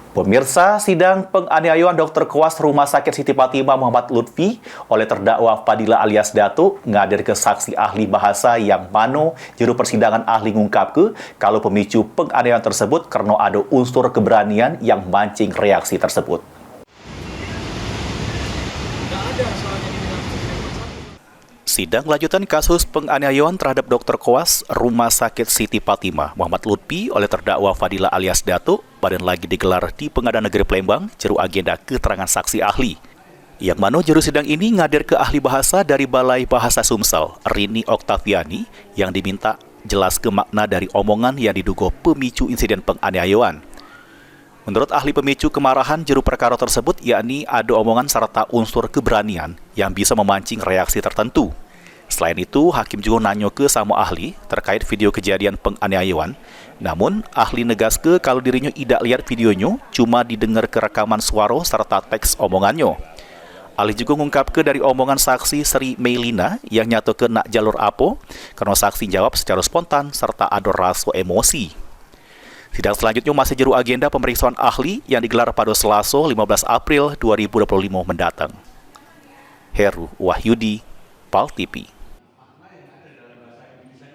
Pemirsa, sidang penganiayaan Dr. Koas Rumah Sakit Siti Fatimah Muhammad Lutfi oleh terdakwa Fadila alias Datuk ngadir ke saksi ahli bahasa yang mano juru persidangan ahli ngungkap ke kalau pemicu penganiayaan tersebut karena ada unsur keberanian yang mancing reaksi tersebut. Sidang lanjutan kasus penganiayaan terhadap Dr. Koas Rumah Sakit Siti Fatimah Muhammad Lutfi oleh terdakwa Fadila alias Datuk badan lagi digelar di Pengadilan Negeri Palembang jeru agenda keterangan saksi ahli. Yang mana juru sidang ini ngadir ke ahli bahasa dari Balai Bahasa Sumsel, Rini Oktaviani, yang diminta jelas ke makna dari omongan yang diduga pemicu insiden penganiayaan. Menurut ahli pemicu kemarahan juru perkara tersebut, yakni ada omongan serta unsur keberanian yang bisa memancing reaksi tertentu. Selain itu, hakim juga nanya ke sama ahli terkait video kejadian penganiayaan. Namun, ahli negas ke kalau dirinya tidak lihat videonya, cuma didengar ke rekaman suara serta teks omongannya. Ahli juga mengungkap ke dari omongan saksi Sri Meilina yang nyata ke nak jalur apa, karena saksi jawab secara spontan serta ada rasa emosi. Sidang selanjutnya masih jeru agenda pemeriksaan ahli yang digelar pada Selasa 15 April 2025 mendatang. Heru Wahyudi, PAL TV.